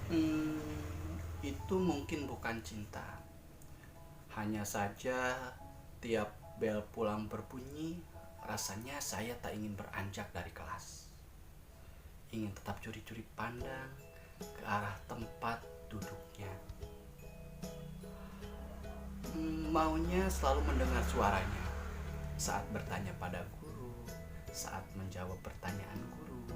Hmm, itu mungkin bukan cinta. Hanya saja tiap bel pulang berbunyi, rasanya saya tak ingin beranjak dari kelas. Ingin tetap curi-curi pandang ke arah tempat duduknya. Maunya selalu mendengar suaranya saat bertanya pada guru, saat menjawab pertanyaan guru,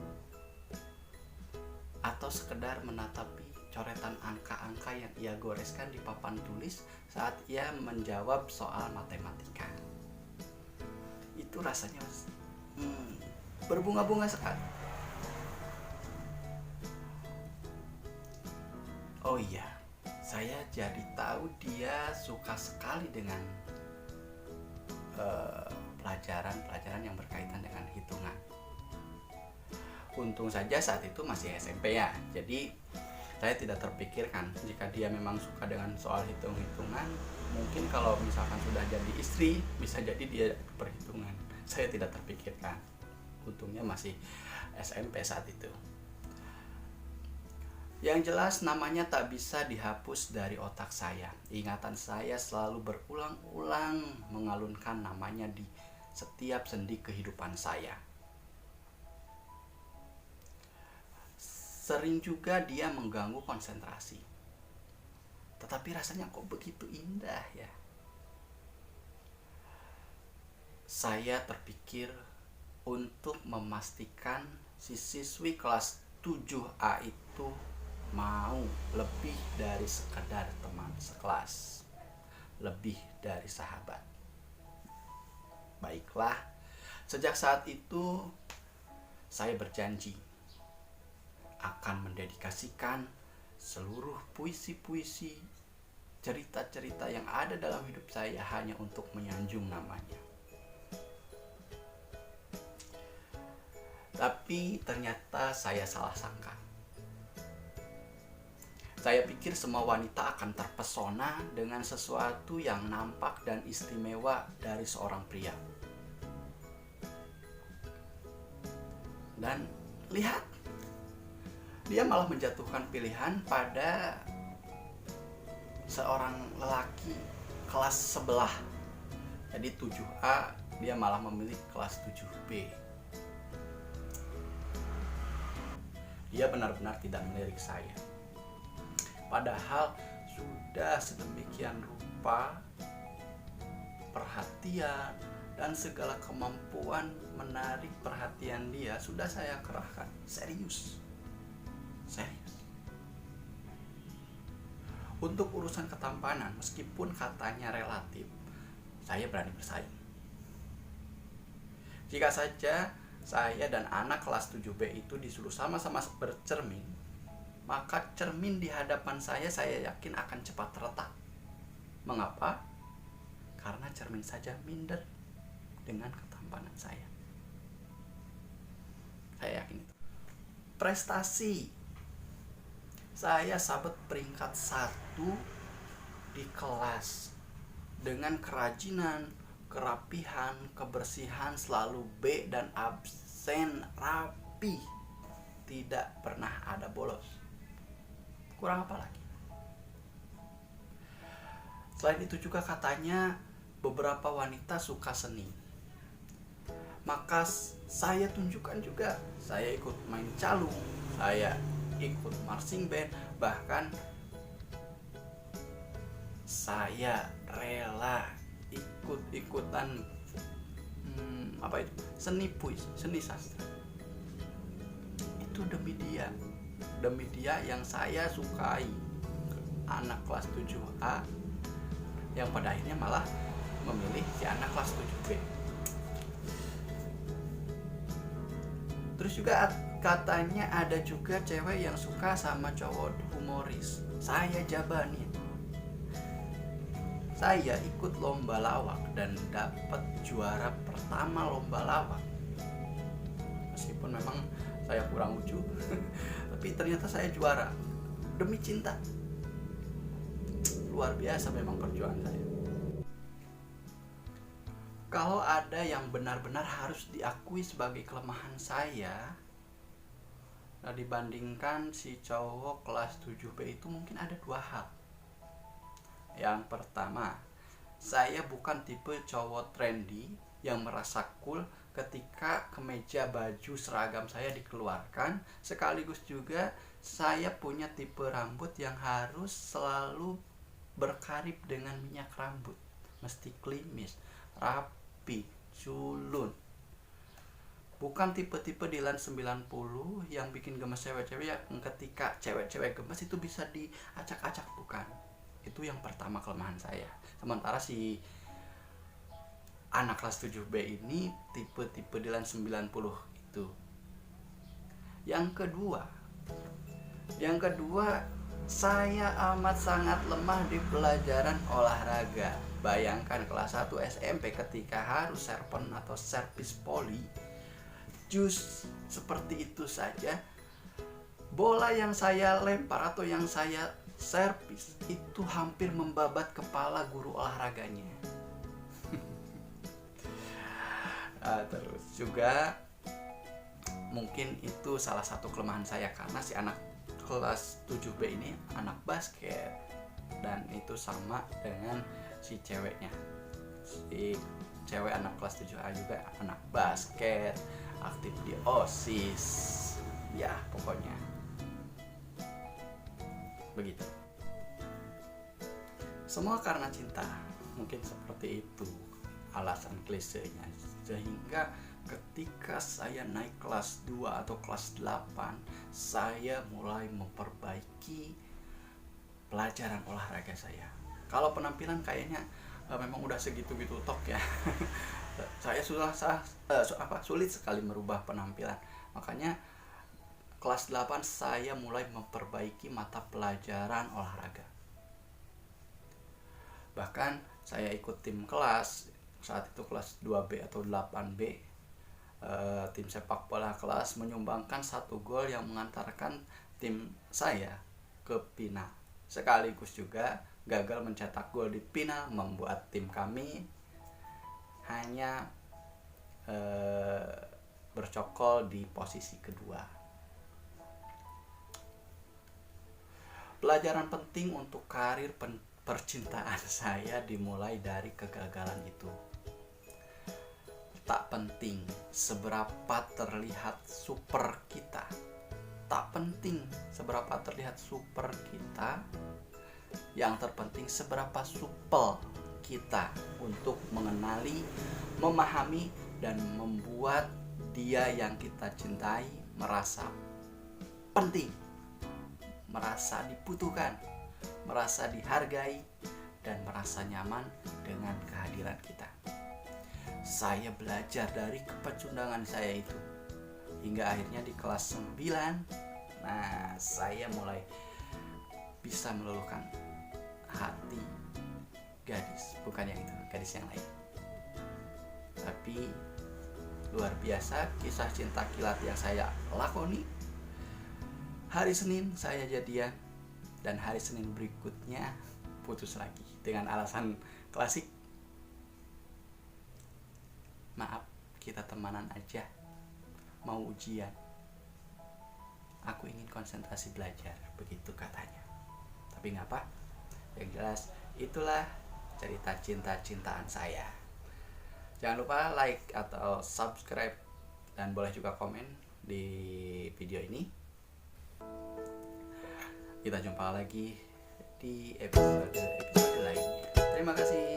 atau sekedar menatapi coretan angka-angka yang ia goreskan di papan tulis saat ia menjawab soal matematika. Itu rasanya berbunga-bunga sekali. Oh iya, saya jadi tahu dia suka sekali dengan pelajaran-pelajaran yang berkaitan dengan hitungan. Untung saja saat itu masih SMP ya, jadi saya tidak terpikirkan jika dia memang suka dengan soal hitung-hitungan. Mungkin kalau misalkan sudah jadi istri, bisa jadi dia perhitungan. Saya tidak terpikirkan. Untungnya masih SMP saat itu. Yang jelas namanya tak bisa dihapus dari otak saya. Ingatan saya selalu berulang-ulang mengalunkan namanya di setiap sendi kehidupan saya. Sering juga dia mengganggu konsentrasi. Tetapi rasanya kok begitu indah ya. Saya terpikir untuk memastikan si siswi kelas 7A itu mau lebih dari sekedar teman sekelas, lebih dari sahabat. Baiklah, sejak saat itu saya berjanji akan mendedikasikan seluruh puisi-puisi, cerita-cerita yang ada dalam hidup saya hanya untuk menyanjung namanya. Tapi ternyata saya salah sangka. Saya pikir semua wanita akan terpesona dengan sesuatu yang nampak dan istimewa dari seorang pria. Dan lihat, dia malah menjatuhkan pilihan pada seorang lelaki kelas sebelah. Jadi 7A, dia malah memilih kelas 7B. Dia benar-benar tidak melirik saya. Padahal sudah sedemikian rupa perhatian dan segala kemampuan menarik perhatian dia sudah saya kerahkan. Serius. Untuk urusan ketampanan, meskipun katanya relatif, saya berani bersaing. Jika saja saya dan anak kelas 7B itu disuruh sama-sama bercermin, maka cermin di hadapan saya yakin akan cepat retak. Mengapa? Karena cermin saja minder dengan ketampanan saya. Saya yakin itu. Prestasi. Saya sabet peringkat 1 di kelas dengan kerajinan, kerapihan, kebersihan, selalu B dan absen rapi. Tidak pernah ada bolos. Kurang apa lagi? Selain itu juga katanya beberapa wanita suka seni. Maka saya tunjukkan juga. Saya ikut main calung, saya ikut marching band, bahkan saya rela ikut-ikutan seni puisi, seni sastra. Itu demi dia yang saya sukai, anak kelas 7A yang pada akhirnya malah memilih si anak kelas 7B. Terus juga katanya ada juga cewek yang suka sama cowok humoris. Saya jabanin. saya ikut lomba lawak dan dapat juara pertama lomba lawak. Meskipun memang saya kurang lucu, tapi ternyata saya juara demi cinta. Luar biasa memang perjuangan saya. Kalau ada yang benar-benar harus diakui sebagai kelemahan saya, nah dibandingkan si cowok kelas 7B itu mungkin ada dua hal. Yang pertama, saya bukan tipe cowok trendy yang merasa cool ketika kemeja baju seragam saya dikeluarkan. Sekaligus juga saya punya tipe rambut yang harus selalu berkarib dengan minyak rambut. Mesti klimis, rapi, culun. Bukan tipe-tipe Dilan 90 yang bikin gemes cewek-cewek yang ketika cewek-cewek gemes itu bisa diacak-acak, bukan. Itu yang pertama kelemahan saya. Sementara si anak kelas 7B ini tipe-tipe Dilan 90 itu. Yang kedua, saya amat sangat lemah di pelajaran olahraga. Bayangkan kelas 1 SMP ketika harus serpon atau servis poli, jus seperti itu saja, bola yang saya lempar atau yang saya servis itu hampir membabat kepala guru olahraganya. Terus juga mungkin itu salah satu kelemahan saya karena si anak kelas 7B ini anak basket, dan itu sama dengan si ceweknya. Si cewek anak kelas 7A juga anak basket, aktif di OSIS. Ya, pokoknya begitu. Semua karena cinta, mungkin seperti itu alasan klisenya. Sehingga ketika saya naik kelas 2 atau kelas 8, saya mulai memperbaiki pelajaran olahraga saya. Kalau penampilan kayaknya memang udah segitu-gitu tok ya. Saya sulit sekali merubah penampilan. Makanya kelas 8 saya mulai memperbaiki mata pelajaran olahraga. Bahkan saya ikut tim kelas, saat itu kelas 2B atau 8B. Tim sepak bola kelas menyumbangkan 1 gol yang mengantarkan tim saya ke final. Sekaligus juga gagal mencetak gol di final, membuat tim kami hanya bercokol di posisi kedua. Pelajaran penting untuk karir percintaan saya dimulai dari kegagalan itu. Tak penting seberapa terlihat super kita, tak penting seberapa terlihat super kita, yang terpenting seberapa supel kita untuk mengenali, memahami, dan membuat dia yang kita cintai merasa penting, merasa dibutuhkan, merasa dihargai, dan merasa nyaman dengan kehadiran kita. Saya belajar dari kepecundangan saya itu, hingga akhirnya di kelas 9, nah saya mulai bisa meluluhkan hati gadis, bukan yang itu, gadis yang lain. Tapi luar biasa kisah cinta kilat yang saya lakoni. Hari Senin saya jadian, dan hari Senin berikutnya putus lagi dengan alasan klasik, maaf kita temanan aja, mau ujian, aku ingin konsentrasi belajar, begitu katanya. Tapi ngapa, yang jelas itulah cerita cinta-cintaan saya. Jangan lupa like atau subscribe, dan boleh juga komen di video ini. Kita jumpa lagi di episode lainnya. Terima kasih.